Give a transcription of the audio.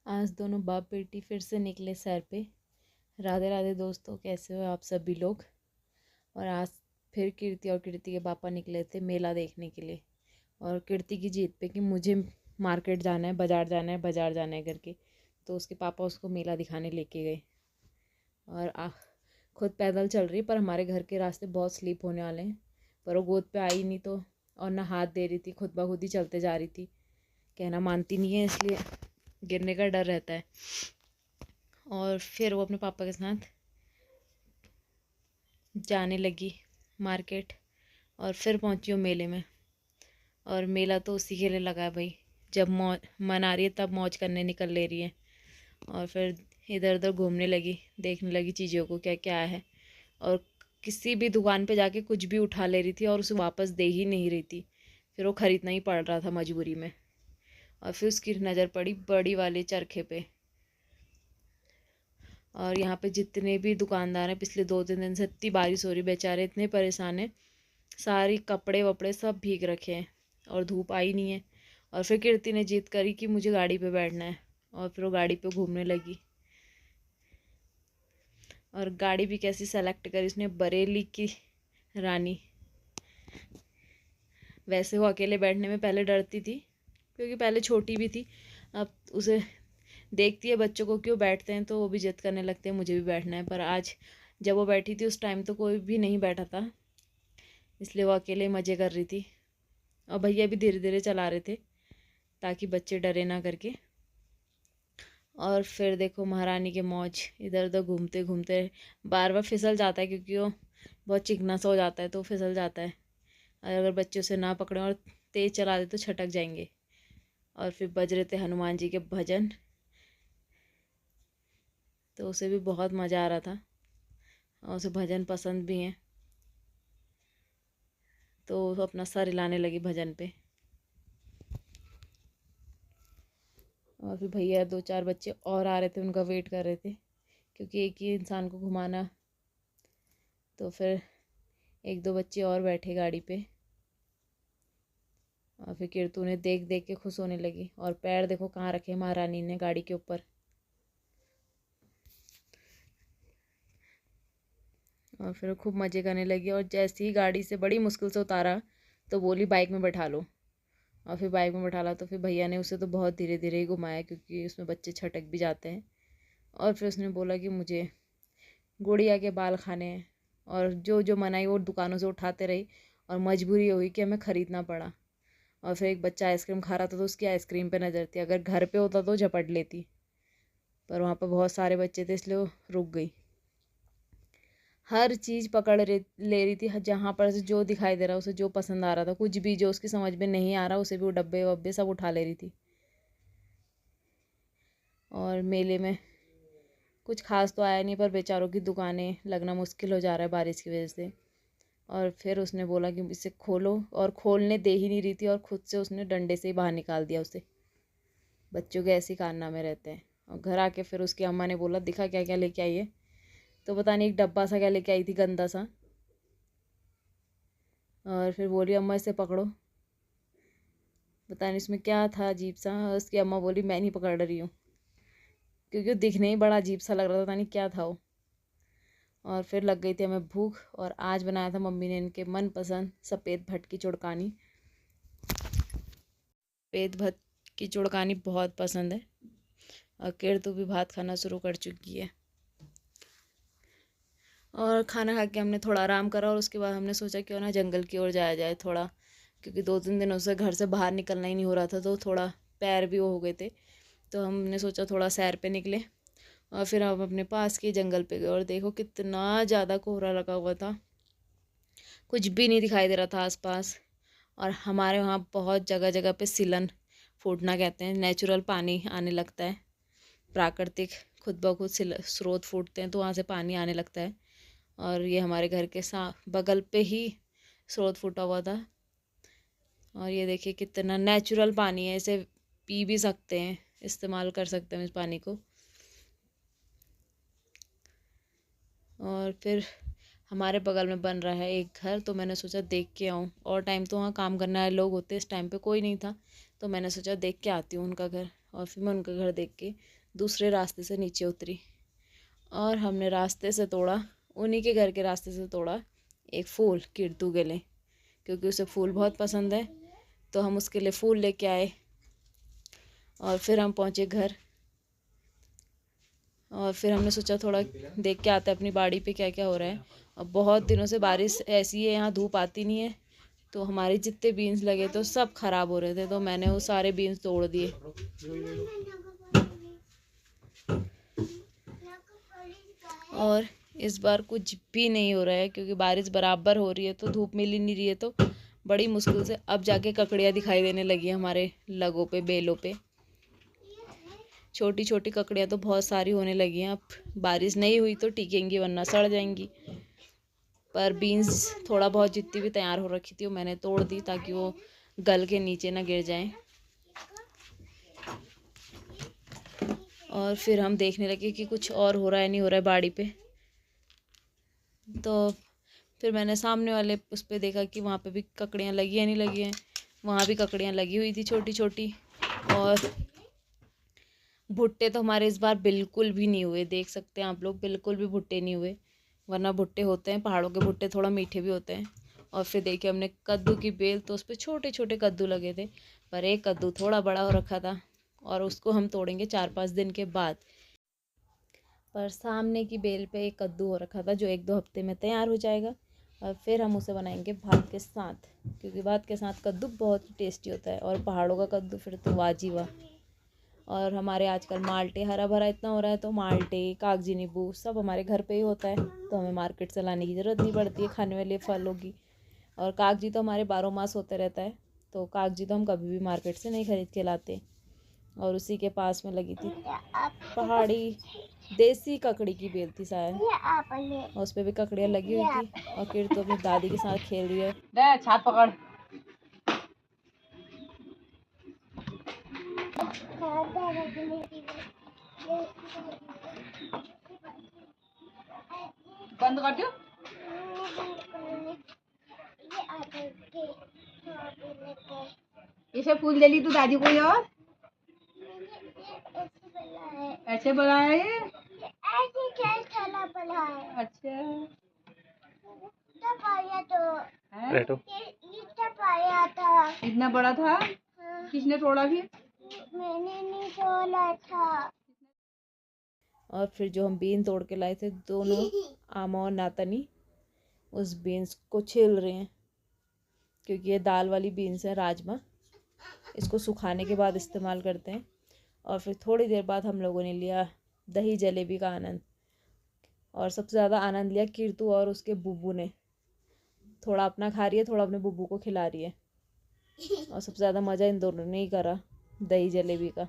आज दोनों बाप बेटी फिर से निकले सैर पे। राधे राधे दोस्तों, कैसे हो आप सभी लोग। और आज फिर कीर्ति और कीर्ति के पापा निकले थे मेला देखने के लिए। और कीर्ति की जीत पे कि मुझे मार्केट जाना है, बाज़ार जाना है, बाज़ार जाना है करके, तो उसके पापा उसको मेला दिखाने लेके गए। और खुद पैदल चल रही, पर हमारे घर के रास्ते बहुत स्लीप होने वाले हैं। पर वो गोद पे आई नहीं, तो और ना हाथ दे रही थी, खुद ब खुद ही चलते जा रही थी। कहना मानती नहीं है, इसलिए गिरने का डर रहता है। और फिर वो अपने पापा के साथ जाने लगी मार्केट। और फिर पहुंची वो मेले में। और मेला तो उसी के लिए लगा है भाई, जब मौज मन आ रही है तब मौज करने निकल ले रही है। और फिर इधर उधर घूमने लगी, देखने लगी चीज़ों को क्या क्या है। और किसी भी दुकान पे जाके कुछ भी उठा ले रही थी और उसे वापस दे ही नहीं रही थी। फिर वो ख़रीदना ही पड़ रहा था मजबूरी में। और फिर उसकी नज़र पड़ी बड़ी वाले चरखे पे। और यहाँ पे जितने भी दुकानदार हैं, पिछले 2-3 दिन से इतनी बारिश हो रही, बेचारे इतने परेशान हैं। सारी कपड़े वपड़े सब भीग रखे हैं और धूप आई नहीं है। और फिर कीर्ति ने जिद करी कि मुझे गाड़ी पे बैठना है। और फिर वो गाड़ी पे घूमने लगी। और गाड़ी भी कैसी सेलेक्ट करी उसने, बरेली की रानी। वैसे वो अकेले बैठने में पहले डरती थी, क्योंकि पहले छोटी भी थी। अब उसे देखती है बच्चों को क्यों बैठते हैं, तो वो भी जिद करने लगते हैं मुझे भी बैठना है। पर आज जब वो बैठी थी उस टाइम तो कोई भी नहीं बैठा था, इसलिए वो अकेले मज़े कर रही थी। और भैया भी धीरे धीरे चला रहे थे ताकि बच्चे डरे ना करके। और फिर देखो महारानी के मौज, इधर उधर घूमते घूमते बार बार फिसल जाता है, क्योंकि वो बहुत चिकना सा हो जाता है तो फिसल जाता है। और अगर बच्चे उसे ना पकड़ें और तेज़ चला दे तो छटक जाएंगे। और फिर बज रहे थे हनुमान जी के भजन, तो उसे भी बहुत मज़ा आ रहा था और उसे भजन पसंद भी हैं, तो वो अपना सर हिलाने लगी भजन पे। और फिर भैया 2-4 बच्चे और आ रहे थे, उनका वेट कर रहे थे, क्योंकि एक ही इंसान को घुमाना। तो फिर 1-2 बच्चे और बैठे गाड़ी पे। और फिर कीर्तु ने देख देख के खुश होने लगी। और पैर देखो कहाँ रखे महारानी ने, गाड़ी के ऊपर। और फिर खूब मज़े करने लगी। और जैसे ही गाड़ी से बड़ी मुश्किल से उतारा तो बोली बाइक में बैठा लो। और फिर बाइक में बैठा ला, तो फिर भैया ने उसे तो बहुत धीरे धीरे ही घुमाया, क्योंकि उसमें बच्चे छटक भी जाते हैं। और फिर उसने बोला कि मुझे गुड़िया के बाल खाने हैं। और जो जो मनाई वो दुकानों से उठाते रही, और मजबूरी हुई कि हमें ख़रीदना पड़ा। और फिर एक बच्चा आइसक्रीम खा रहा था, तो उसकी आइसक्रीम पे नज़र थी, अगर घर पे होता तो झपट लेती, पर वहाँ पर बहुत सारे बच्चे थे इसलिए वो रुक गई। हर चीज़ पकड़ ले रही थी, जहाँ पर से जो दिखाई दे रहा, उसे जो पसंद आ रहा था, कुछ भी जो उसकी समझ में नहीं आ रहा उसे भी वो डब्बे वब्बे सब उठा ले रही थी। और मेले में कुछ खास तो आया नहीं, पर बेचारों की दुकानें लगना मुश्किल हो जा रहा है बारिश की वजह से। और फिर उसने बोला कि इसे खोलो, और खोलने दे ही नहीं रही थी, और खुद से उसने डंडे से ही बाहर निकाल दिया उसे। बच्चों के ऐसे कारनामे रहते हैं। और घर आके फिर उसकी अम्मा ने बोला दिखा क्या क्या लेके आई है, तो पता नहीं एक डब्बा सा क्या लेके आई थी गंदा सा। और फिर बोली अम्मा इसे पकड़ो, पता नहीं इसमें क्या था अजीब सा। उसकी अम्मा बोली मैं नहीं पकड़ रही हूँ, क्योंकि वो दिखने ही बड़ा अजीब सा लग रहा था, पता नहीं क्या था वो। और फिर लग गई थी हमें भूख, और आज बनाया था मम्मी ने इनके मनपसंद सफ़ेद भट की चुड़कानी। सफ़ेद भट की चुड़कानी बहुत पसंद है। और कीर्तु भी भात खाना शुरू कर चुकी है। और खाना खा के हमने थोड़ा आराम करा, और उसके बाद हमने सोचा क्यों ना जंगल की ओर जाया जाए थोड़ा, क्योंकि 2-3 दिनों से घर से बाहर निकलना ही नहीं हो रहा था, तो थोड़ा पैर भी वो हो गए थे। तो हमने सोचा थोड़ा सैर पे निकले। और फिर हम अपने पास के जंगल पे गए, और देखो कितना ज़्यादा कोहरा लगा हुआ था, कुछ भी नहीं दिखाई दे रहा था आसपास। और हमारे वहाँ बहुत जगह जगह पे सिलन फूटना कहते हैं, नेचुरल पानी आने लगता है, प्राकृतिक खुद ब खुद स्रोत फूटते हैं, तो वहाँ से पानी आने लगता है। और ये हमारे घर के बगल पे ही स्रोत फूटा हुआ था। और ये देखिए कितना नेचुरल पानी है, इसे पी भी सकते हैं, इस्तेमाल कर सकते हैं इस पानी को। और फिर हमारे बगल में बन रहा है एक घर, तो मैंने सोचा देख के आऊँ। और टाइम तो वहाँ काम करने वाले लोग होते, इस टाइम पे कोई नहीं था, तो मैंने सोचा देख के आती हूँ उनका घर। और फिर मैं उनका घर देख के दूसरे रास्ते से नीचे उतरी और हमने रास्ते से तोड़ा, उन्हीं के घर के रास्ते से तोड़ा एक फूल कीर्तू के लिए, क्योंकि उसे फूल बहुत पसंद है। तो हम उसके लिए फूल लेके आए और फिर हम पहुँचे घर। और फिर हमने सोचा थोड़ा देख के आते हैं अपनी बाड़ी पे क्या क्या हो रहा है। और बहुत दिनों से बारिश ऐसी है, यहाँ धूप आती नहीं है, तो हमारे जितने बीन्स लगे तो सब खराब हो रहे थे, तो मैंने वो सारे बीन्स तोड़ दिए। और इस बार कुछ भी नहीं हो रहा है, क्योंकि बारिश बराबर हो रही है तो धूप मिल ही नहीं रही है, तो बड़ी मुश्किल से अब जाके ककड़ियाँ दिखाई देने लगी है हमारे लगों पे, बेलों पे। छोटी छोटी ककड़ियाँ तो बहुत सारी होने लगी हैं। अब बारिश नहीं हुई तो टिकेंगी, वरना सड़ जाएंगी। पर बीन्स थोड़ा बहुत जितनी भी तैयार हो रखी थी वो मैंने तोड़ दी, ताकि वो गल के नीचे ना गिर जाएं। और फिर हम देखने लगे कि कुछ और हो रहा है नहीं हो रहा है बाड़ी पे। तो फिर मैंने सामने वाले उस पर देखा कि वहाँ पे भी ककड़ियाँ लगी है नहीं लगी हैं। वहाँ भी ककड़ियाँ लगी हुई थी छोटी छोटी। और भुट्टे तो हमारे इस बार बिल्कुल भी नहीं हुए, देख सकते हैं आप लोग, बिल्कुल भी भुट्टे नहीं हुए। वरना भुट्टे होते हैं, पहाड़ों के भुट्टे थोड़ा मीठे भी होते हैं। और फिर देखिए हमने कद्दू की बेल, तो उस पर छोटे छोटे कद्दू लगे थे, पर एक कद्दू थोड़ा बड़ा हो रखा था और उसको हम तोड़ेंगे 4-5 दिन के बाद। पर सामने की बेल पे एक कद्दू हो रखा था जो 1-2 हफ्ते में तैयार हो जाएगा। और फिर हम उसे बनाएंगे भात के साथ, क्योंकि भात के साथ कद्दू बहुत ही टेस्टी होता है। और पहाड़ों का कद्दू फिर तो वाजी वाह। और हमारे आजकल माल्टे हरा भरा इतना हो रहा है, तो माल्टे, कागजी नींबू सब हमारे घर पे ही होता है, तो हमें मार्केट से लाने की ज़रूरत नहीं पड़ती है खाने वाले फलों की। और कागजी तो हमारे 12 मास होते रहता है, तो कागजी तो हम कभी भी मार्केट से नहीं खरीद के लाते। और उसी के पास में लगी थी पहाड़ी देसी ककड़ी की बेल थी शायद, और उस पर भी ककड़ियाँ लगी हुई थी। और फिर तो अपनी दादी के साथ खेल रही है। छाप पकड़। बंद कर दो। इसे फूल ले ली तू दादी को, और ऐसे बना है ये, ऐसे कैसा बना है। अच्छा पाया तो इतना पाया था, इतना बड़ा था। हाँ। किसने तोड़ा फिर? मैंने नहीं तोड़ा था। और फिर जो हम बीन तोड़ के लाए थे, दोनों आमा और नातनी उस बीन्स को छील रहे हैं, क्योंकि ये दाल वाली बीन्स है, राजमा। इसको सुखाने के बाद इस्तेमाल करते हैं। और फिर थोड़ी देर बाद हम लोगों ने लिया दही जलेबी का आनंद। और सबसे ज़्यादा आनंद लिया कीर्तू और उसके बुब्बू ने। थोड़ा अपना खा रही है, थोड़ा अपने बुब्बू को खिला रही है। और सबसे ज़्यादा मज़ा इन दोनों ने ही करा दही जलेबी का।